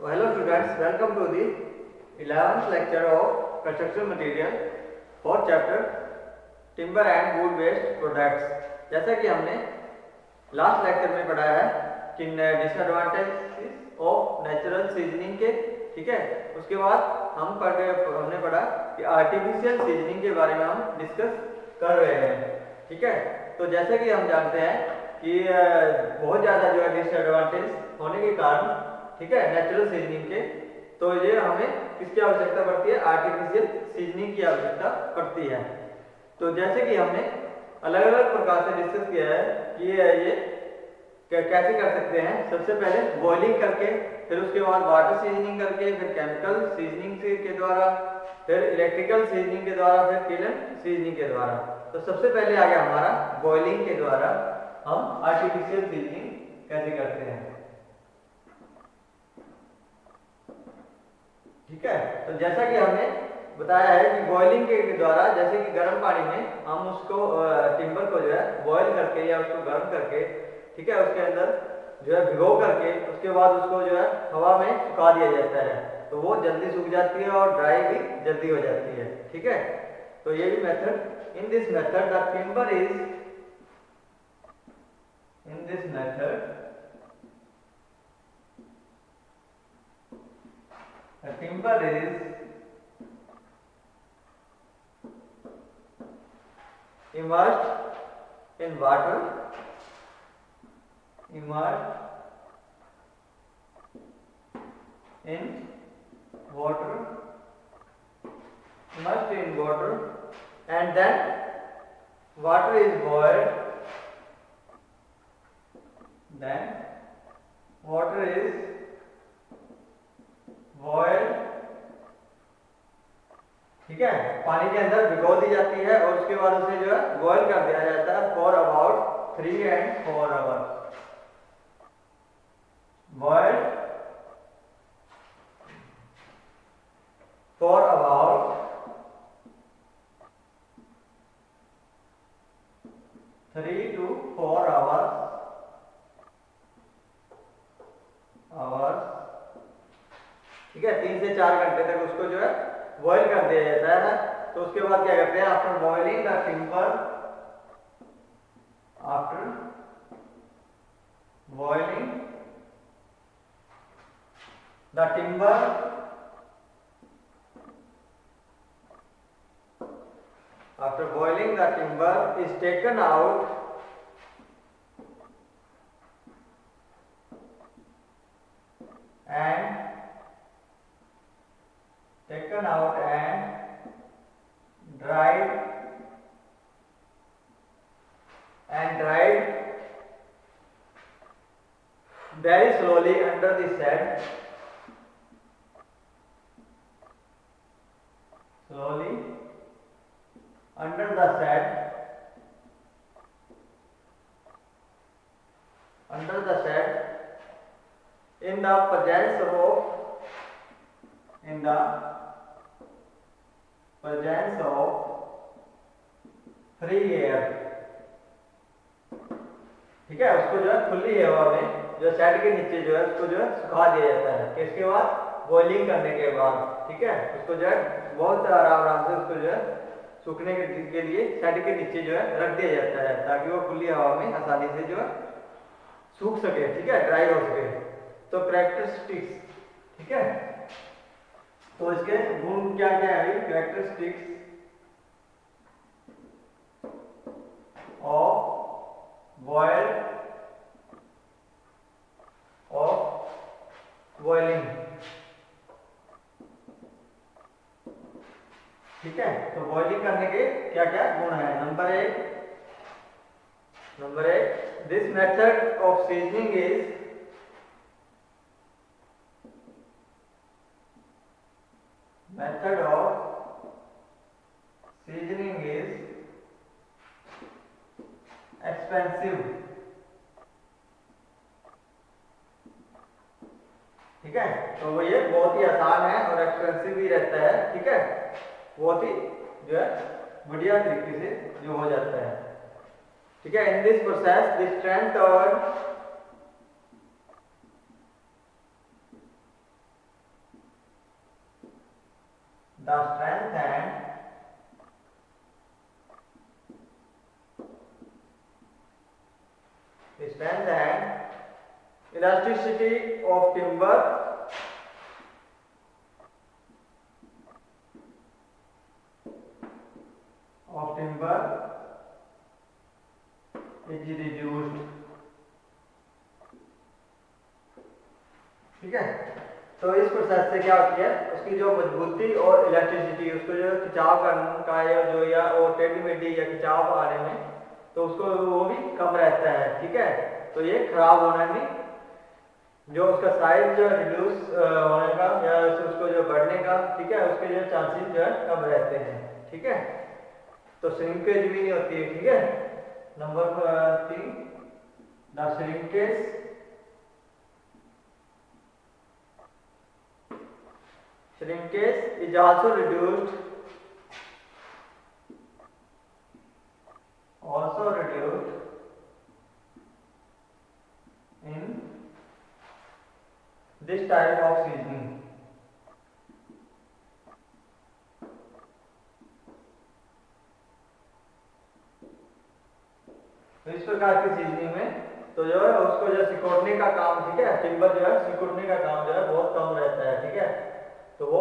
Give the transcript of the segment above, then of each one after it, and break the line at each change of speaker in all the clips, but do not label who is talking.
So hello students, welcome to the 11th lecture of construction material for chapter timber and wood based products। जैसा कि हमने last lecture में पढ़ा है कि डिसएडवांटेजेस ऑफ नेचुरल सीजनिंग के, ठीक है। उसके बाद हमने पढ़ा कि आर्टिफिशियल सीजनिंग के बारे में हम डिस्कस कर रहे हैं, ठीक है। तो जैसे कि हम जानते हैं कि बहुत ज़्यादा जो है डिसएडवांटेज होने के कारण, ठीक है, नेचुरल सीजनिंग के, तो ये हमें किसकी आवश्यकता पड़ती है? आर्टिफिशियल सीजनिंग की आवश्यकता पड़ती है। तो जैसे कि हमने अलग अलग प्रकार से डिस्कस किया है कि ये कैसे कर सकते हैं। सबसे पहले बॉइलिंग करके, फिर उसके बाद वाटर सीजनिंग करके, फिर केमिकल सीजनिंग के द्वारा, फिर इलेक्ट्रिकल सीजनिंग के द्वारा, फिर किलन सीजनिंग के द्वारा। तो सबसे पहले आ गया हमारा बॉइलिंग के द्वारा हम आर्टिफिशियल सीजनिंग कैसे करते हैं, ठीक है। तो जैसा कि हमने बताया है कि बॉइलिंग के द्वारा, जैसे कि गर्म पानी में हम उसको टिम्बर को जो है बॉयल करके या उसको गर्म करके, ठीक है, उसके अंदर जो है भिगो करके उसके बाद उसको जो है हवा में सुखा दिया जाता है, तो वो जल्दी सूख जाती है और ड्राई भी जल्दी हो जाती है, ठीक है। तो ये भी method, in this method the timber is, in this method the timber is immersed in water, immersed in water, immersed in water, and then water is boiled, then water is boil, ठीक है, पानी के अंदर भिगो दी जाती है और उसके बाद उसे जो है बॉयल कर दिया जाता है for about 3 and 4 hours. Boil for about 3 to 4 hours, ठीक है, 3 से 4 घंटे तक उसको जो है बॉयल कर दिया जाता है। तो उसके बाद क्या करते हैं? After boiling the timber, after boiling the timber, after boiling the timber is taken out and taken out and dried very slowly under the shed, slowly under the shed, in the presence of free air, ठीक है। उसको जो है खुली हवा में जो shade के नीचे जो है उसको जो है सुखा दिया जाता है। किसके बाद? बॉइलिंग करने के बाद, ठीक है। उसको जो है बहुत आराम से उसको जो है सूखने के लिए शेड के नीचे जो है रख दिया जाता है ताकि वो खुली हवा में आसानी से जो है सूख सके, ठीक है, ड्राई हो सके। तो कैरेक्टरिस्टिक्स, ठीक है, तो इसके गुण क्या क्या है? कैरेक्टरिस्टिक्स ऑफ बॉइलिंग, ठीक है। तो बॉइलिंग करने के क्या क्या गुण है? नंबर एक, this method of seasoning is, method of seasoning is expensive, ठीक है। तो वो ये बहुत ही आसान है और एक्सपेंसिव भी रहता है, ठीक है, बहुत ही जो है बढ़िया तरीके से जो हो जाता है, ठीक है। In this process the strength और the strength and elasticity of timber is reduced. ठीक है, तो इस प्रोसेस से क्या होती है, उसकी जो मजबूती और इलेक्ट्रिसिटी, उसको जो खिंचाव करने का या जो या वो टेढ़ी मेढ़ी या खिंचाव आने में, तो उसको वो भी कम रहता है। ठीक है, तो ये खराब होना नहीं, जो उसका साइज जो रिड्यूस होने का या उसको जो बढ़ने का, ठीक है, उसके जो चांसेस जो है कम रहते हैं। ठीक है, तो श्रिंकेज भी नहीं होती है। ठीक है, number 3, the shrinkage is also reduced in this type of seasoning. तो इस प्रकार की सीजनिंग में तो जो है उसको जो सिकुड़ने का काम, ठीक है, टिम्बर जो है सिकुड़ने का काम जो है बहुत कम रहता है। ठीक है, तो वो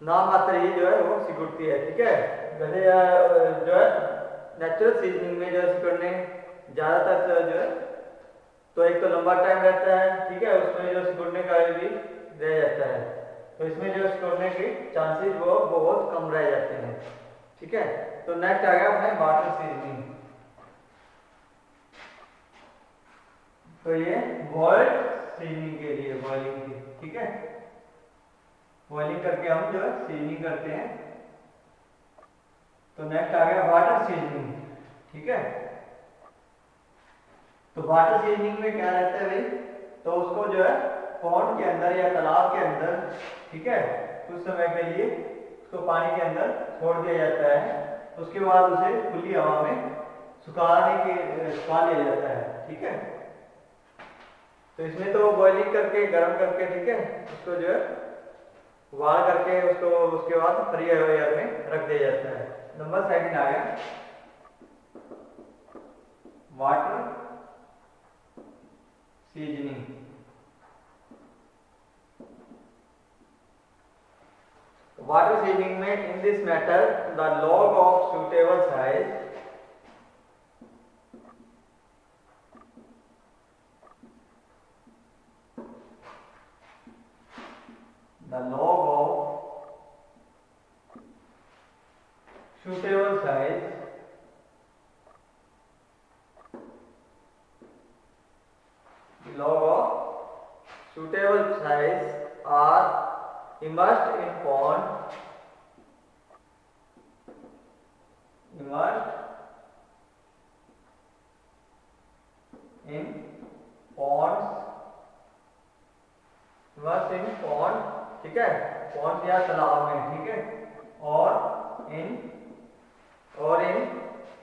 नाम मात्र ही जो है वो सिकुड़ती है। ठीक है, वैसे जो है नेचुरल सीजनिंग में जो है सिकुड़ने ज़्यादातर जो है तो एक तो लंबा टाइम रहता है। ठीक है, उसमें जो सिकुड़ने का भी रह जाता है, तो इसमें जो सिकुड़ने के चांसेस वो बहुत कम रह जाते हैं। ठीक है, तो नेक्स्ट आ गया अपने वाटर सीजनिंग। तो ये बॉइल्ड सीजनिंग के लिए बॉइलिंग की, ठीक है, बॉइलिंग करके हम जो है सीजनिंग करते हैं। तो नेक्स्ट आ गया वाटर सीजनिंग। ठीक है, तो वाटर सीजनिंग में क्या रहता है भाई, तो उसको जो है पॉन्ड के अंदर या तालाब के अंदर, ठीक है, कुछ समय के लिए उसको पानी के अंदर छोड़ दिया जाता है। उसके बाद उसे खुली हवा में सुखा लिया जाता है। ठीक है, तो इसमें तो बॉइलिंग करके गर्म करके, ठीक है, उसको जो है उबाल करके उसको उसके बाद फ्री एयर में रख दिया जाता है। नंबर 2 आ गया वाटर सीजनिंग। वाटर सीजनिंग में in this matter the log of suitable size the log of suitable size are immersed in ponds ठीक है, पॉन्ड या तालाब में, ठीक है, और इन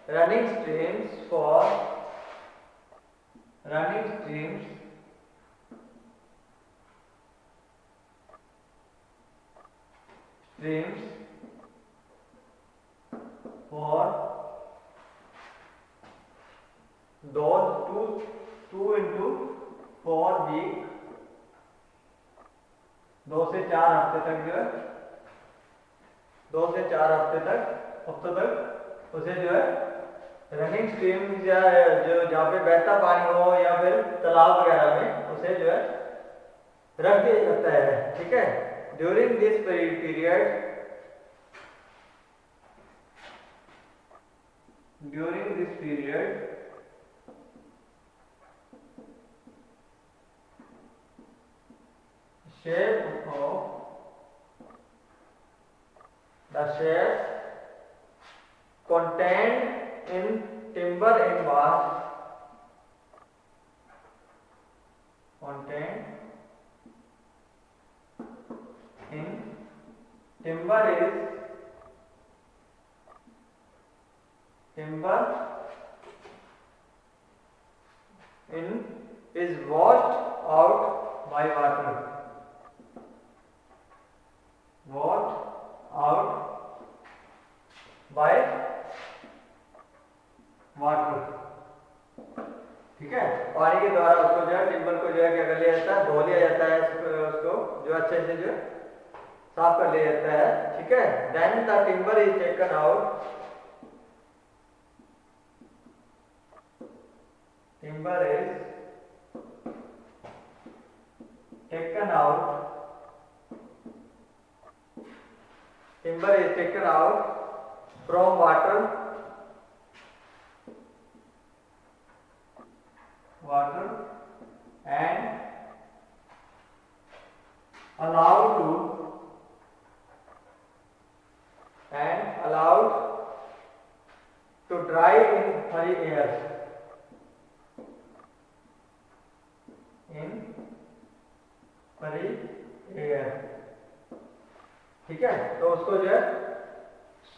running streams for those 2 into 4 week, 2 से 4 हफ्ते तक जो है 2 से 4 हफ्तों तक उसे जो है रनिंग स्ट्रीम या जो जहाँ पे बहता पानी हो या फिर तालाब वगैरह में उसे जो है रख दिया जाता है। ठीक है, during this period the shares contained in timber in vast is washed out by water. Water. ठीक है, पानी के द्वारा उसको जो है टिम्बर को जो है क्या कर लिया जाता है, धो लिया जाता है, उसको जो अच्छे से जो साफ कर लिया जाता है। ठीक है, then the timber is taken out, timber is taken out, timber is taken out from water and allowed to dry in free air, in free air। ठीक है, तो उसको जो है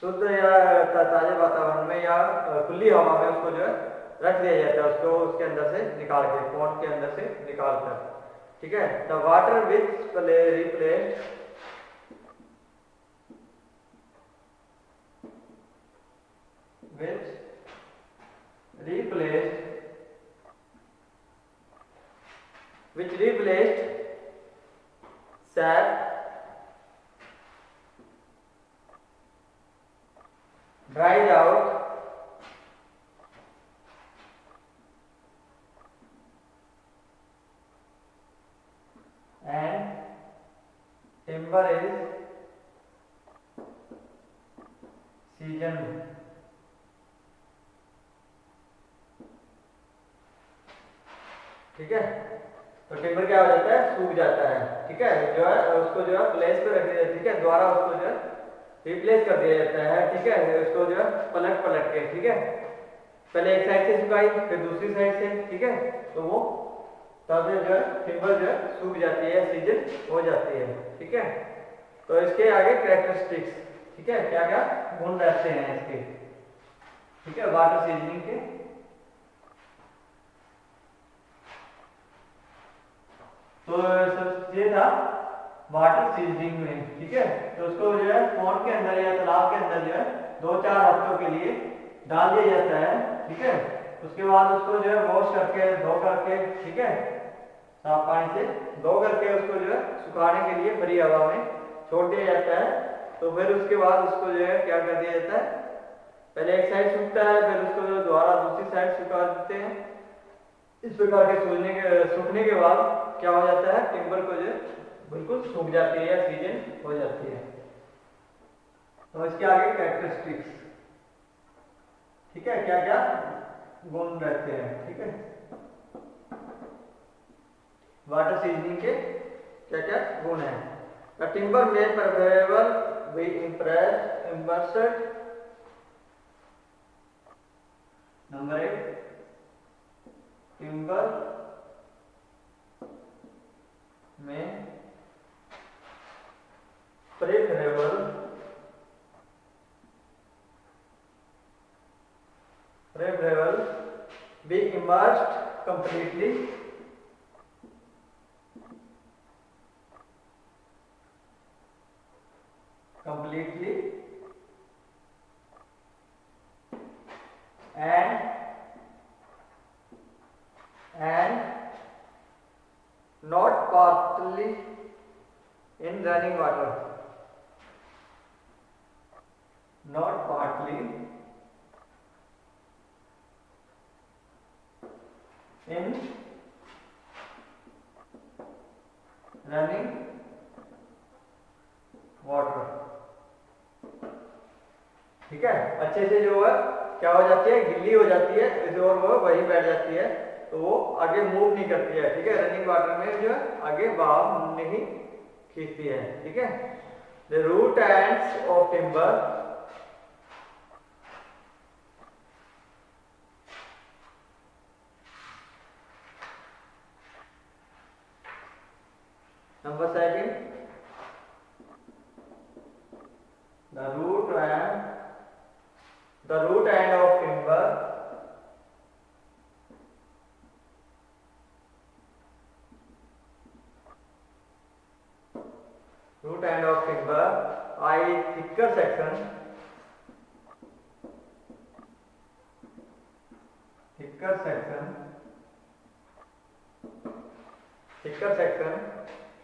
शुद्ध या ताजे वातावरण में या खुली हवा में उसको जो है रख दिया जाता है, उसको उसके अंदर से निकाल के, पॉन्ड के अंदर से निकाल कर। ठीक है, the water which replaced sap dries out and timber is seasoned। ठीक है, तो टिम्बर क्या हो जाता है, सूख जाता है। ठीक है, जो है उसको जो है प्लेस पे रख दिया, ठीक है, दोबारा उसको जो है रिप्लेस कर दिया जाता है। ठीक है, उसको जो है पलट के, ठीक है, पहले एक साइड से सुखाई फिर दूसरी साइड से। ठीक है, तो वो तब जो है टिम्बर जो है सूख जाती है, सीजन हो जाती है। ठीक है, तो इसके आगे कैरेक्टरिस्टिक्स, ठीक है, क्या क्या गुण रहते हैं इसके। ठीक है, वाटर सीजनिंग के। तो सब ये था वाटर सीजनिंग में। ठीक है, तो उसको जो है पॉन्ड के अंदर या तालाब के अंदर जो है 2-4 हफ्तों के लिए डाल दिया जाता है। ठीक है, उसके बाद उसको जो है वॉश करके, धो करके, ठीक है, साफ पानी से धो करके उसको जो है सुखाने के लिए फ्री हवा में छोड़ दिया जाता है। तो फिर उसके बाद उसको जो है क्या कर दिया जाता है, पहले एक साइड सूखता है, फिर उसको जो दोबारा दूसरी साइड सुखा देते हैं। इस प्रकार के सूखने के बाद क्या हो जाता है, टिम्बर को जो बिल्कुल सूख जाती है या सीजन हो जाती है। तो इसके आगे कैरेक्टरिस्टिक्स, ठीक है, क्या क्या गुण रहते हैं। ठीक है, वाटर सीजनिंग के क्या क्या गुण है। द टिम्बर में preferable B impressed. Number 1, timber में preferable be immersed completely and not partly in running water, not partly in running water। ठीक है, अच्छे से जो है क्या हो जाती है, गिल्ली हो जाती है और वो वही बैठ जाती है, तो वो आगे मूव नहीं करती है। ठीक है, रनिंग वाटर में जो है आगे बहाव नहीं खींचती है। ठीक है, the root ends of timber Number 2, the root end of timber i thicker section thicker section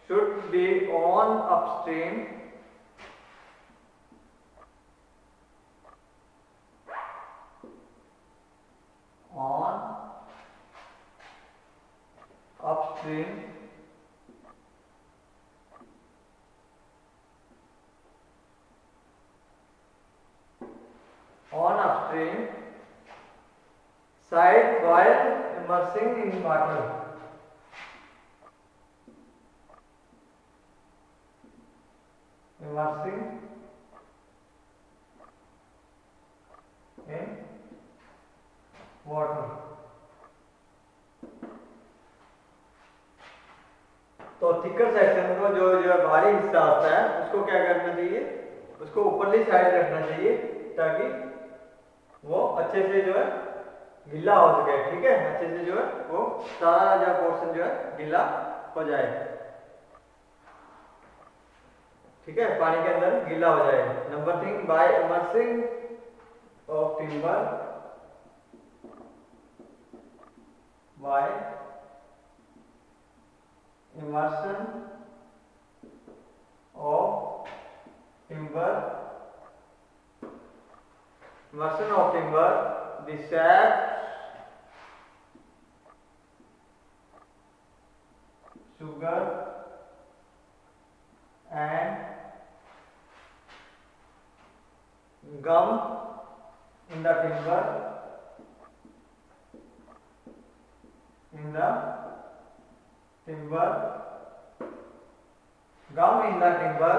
should be on upstream side while immersing in water. Immersing in water. तो थिकर सेक्शन को जो बाहरी हिस्सा होता है उसको क्या करना चाहिए, उसको ऊपरली साइड रखना चाहिए ताकि वो अच्छे से जो है गीला हो सके। ठीक है, अच्छे से जो है वो सारा जो पोर्शन जो है गीला हो जाए। ठीक है, पानी के अंदर गीला हो जाए। Number 3, by immersing of timber by immersion of timber the sap, sugar and gum in the timber gum in the timber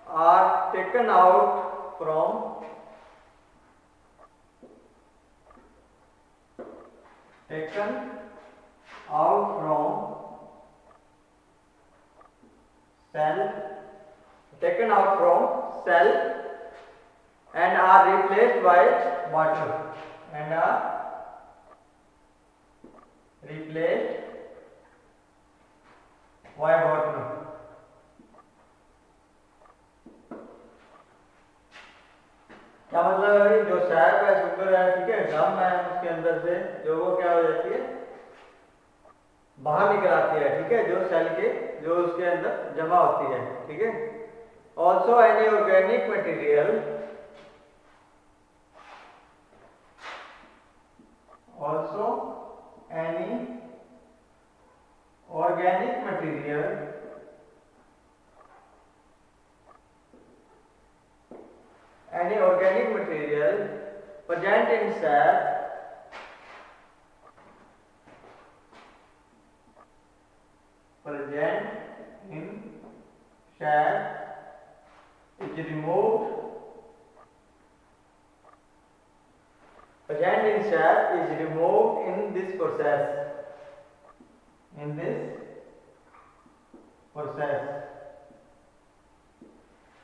are taken out from cell and are replaced by water क्या मतलब है, जो SAP है, sugar है, ठीक है, गम है, उसके अंदर से जो वो क्या हो जाती है, बाहर निकल आती है। ठीक है, जो सेल के जो उसके अंदर जमा होती है। ठीक है, also any organic material present in sap is removed in this process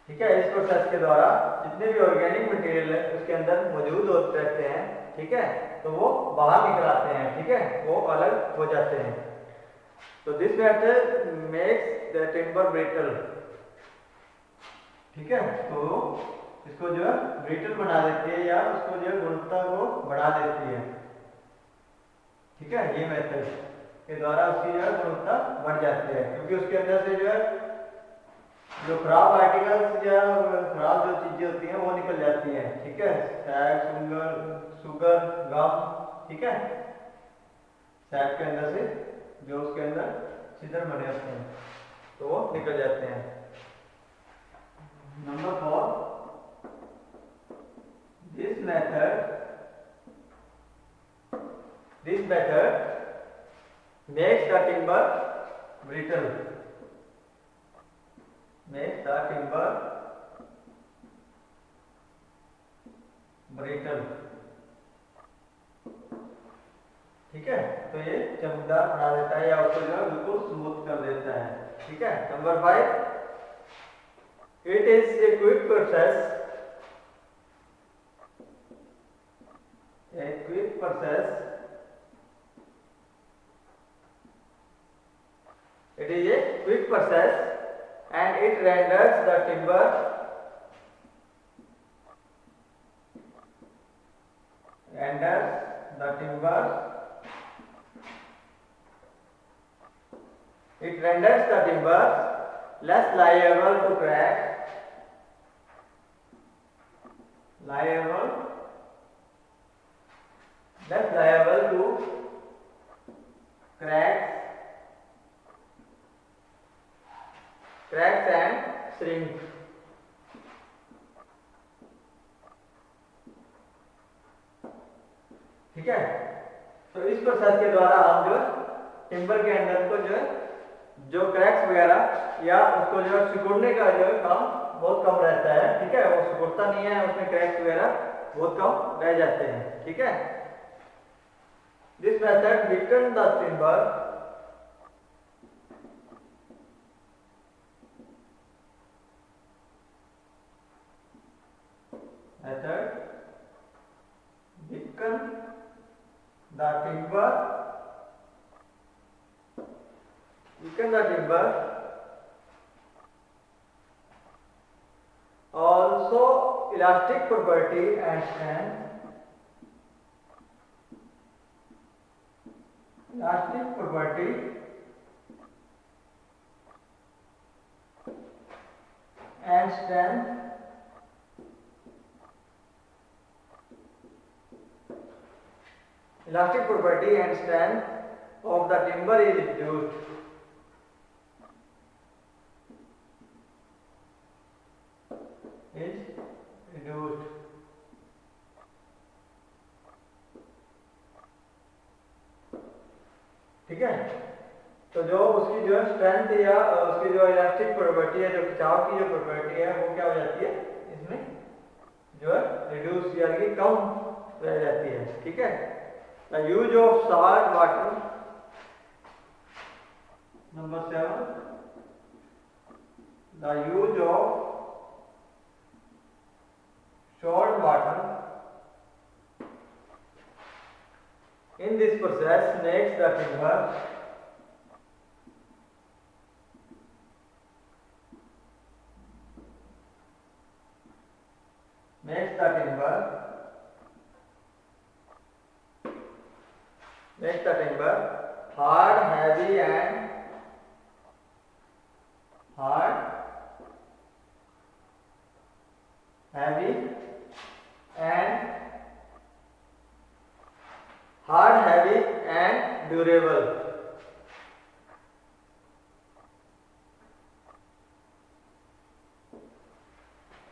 ठीक है, इस प्रोसेस के द्वारा जितने भी ऑर्गेनिक मटेरियल है उसके अंदर मौजूद होते रहते हैं। ठीक है, तो वो बाहर निकल आते हैं। ठीक है, वो अलग हो जाते हैं। तो this method makes the timber brittle. ठीक है, तो इसको जो है ब्रिटल बना देती है या उसको जो है गुणवत्ता को बढ़ा देती है। ठीक है, ये मेथड के द्वारा उसकी जो है गुणवत्ता बढ़ जाती है, क्योंकि उसके अंदर से जो है जो खराब आर्टिकल्स या खराब जो चीजें होती हैं वो निकल जाती हैं। ठीक है, सैप, शुगर, गम, ठीक है, सैप के अंदर से जो उसके अंदर छिद्र बने होते हैं तो वो निकल जाते हैं। Number 4, this method makes the timber brittle ठीक है, तो ये चमकदार बना देता है या उसको जो है बिल्कुल स्मूथ कर देता है। ठीक है, number 5, it is a quick process and it renders the timber It renders the timbers less liable to crack, less liable to cracks and shrink. ठीक है, तो इस प्रोसेस के द्वारा हम जो टिम्बर के अंदर को जो है जो क्रैक्स वगैरह या उसको जो है सिकुड़ने का जो है काम बहुत कम रहता है। ठीक है, वो सिकुड़ता नहीं है, उसमें क्रैक्स वगैरह बहुत कम रह जाते हैं। ठीक है, this method weaken the timber weaken the timber also elastic property and strength, elastic property and strength of the timber is reduced. ठीक है, तो जो उसकी जो स्ट्रेंथ या उसकी जो इलास्टिक प्रॉपर्टी है, जो खिंचाव की जो प्रॉपर्टी है, वो क्या हो जाती है, इसमें जो है रिड्यूस यानी कि कम रह जाती है। ठीक है, the use of salt water, number 7, the use of salt water in this process makes the timber hard, heavy and durable.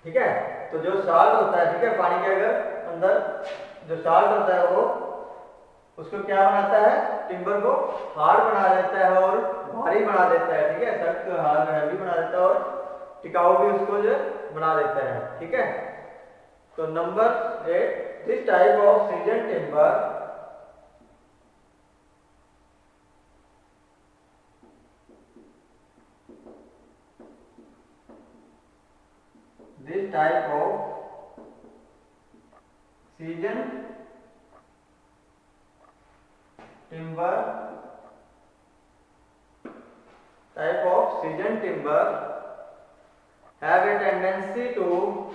ठीक है, तो जो साल्ट होता है, ठीक है, पानी के अगर अंदर जो साल्ट होता है वो उसको क्या बनाता है, टिम्बर को हार्ड बना देता है और भारी बना देता है। ठीक है, सख्त हार्ड हैवी बना देता है और टिकाऊ भी उसको जो बना देता है। ठीक है, तो number 8, this type off season timber seasoned timber have a tendency to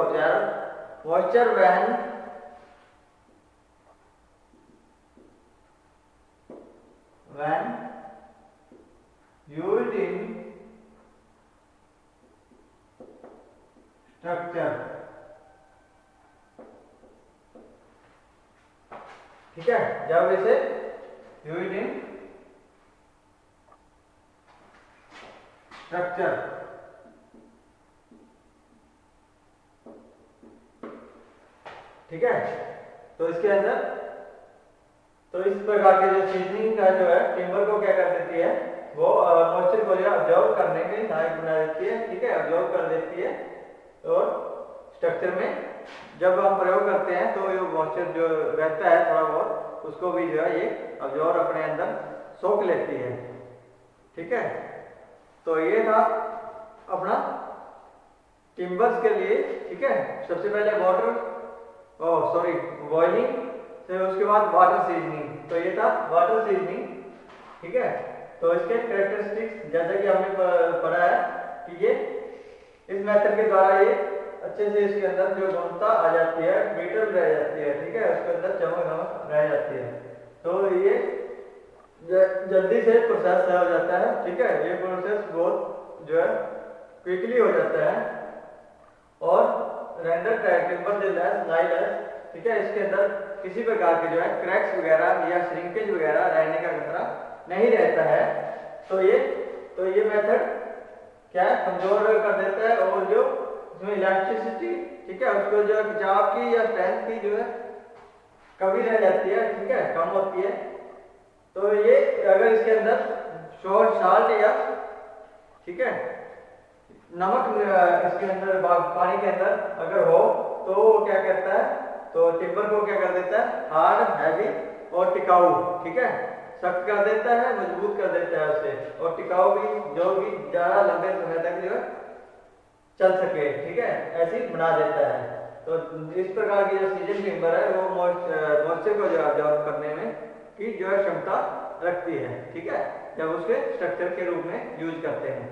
observe moisture when used in structure. ठीक है, जब इसे यूज इन स्ट्रक्चर, ठीक है, तो इसके अंदर तो इस प्रकार के जो सीजनिंग का जो है टिम्बर को क्या कर देती है, वो मॉइस्चर को जो ऑब्जर्व करने के सहायक बना देती है। ठीक है, ऑब्जर्व कर देती है और स्ट्रक्चर में जब हम प्रयोग करते हैं तो ये मॉइस्चर जो रहता है थोड़ा बहुत उसको भी जो है ये ऑब्जर्व अपने अंदर सोख लेती है। ठीक है, तो ये था अपना टिम्बर्स के लिए। ठीक है, सबसे पहले बॉइलिंग, फिर उसके बाद वाटर सीजनिंग, तो ये था वाटर सीजनिंग। ठीक है, तो इसके कैरेक्टरिस्टिक्स जैसा कि हमने पढ़ा है कि ये इस मेथड के द्वारा ये अच्छे से इसके अंदर जो गुणवत्ता आ जाती है, ब्रिटल रह जाती है, ठीक है, उसके अंदर चमक नमक रह जाती है, तो ये जल्दी से प्रोसेस हो जाता है, ठीक है, ये प्रोसेस बहुत जो है क्विकली हो जाता है। और रेंडर टिम्बर जो लेस, ठीक है, इसके अंदर किसी प्रकार के जो है क्रैक्स वगैरह या श्रिंकेज वगैरह रहने का खतरा नहीं रहता है। तो ये मेथड क्या है, कमजोर कर देता है, और जो इसमें इलास्टिसिटी, ठीक है, उसको जो खिंचाव की या स्ट्रेंथ की जो है कमी रह जाती है, ठीक है, कम होती है। तो ये अगर इसके अंदर साल्ट या, ठीक है, नमक इसके अंदर पानी के अंदर अगर हो तो क्या करता है, तो टिम्बर को क्या कर देता है, हार्ड, हैवी और टिकाऊ, ठीक है, सख्त कर देता है, मजबूत कर देता है उसे, और टिकाऊ भी, जो भी ज्यादा लंबे समय तक जो है चल सके, ठीक है, ऐसी बना देता है। तो इस प्रकार की जो सीजन टिम्बर है वो मॉइस्चर को जो absorb करने में की जो है क्षमता रखती है, ठीक है, जब उसके स्ट्रक्चर के रूप में यूज करते हैं।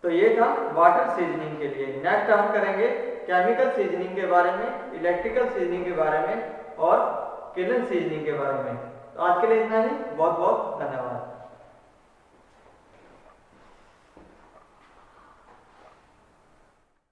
तो ये था वाटर सीजनिंग के लिए। नेक्स्ट हम करेंगे केमिकल सीजनिंग के बारे में, इलेक्ट्रिकल सीजनिंग के बारे में और किलन सीजनिंग के बारे में। तो आज के लिए इतना ही, बहुत बहुत धन्यवाद।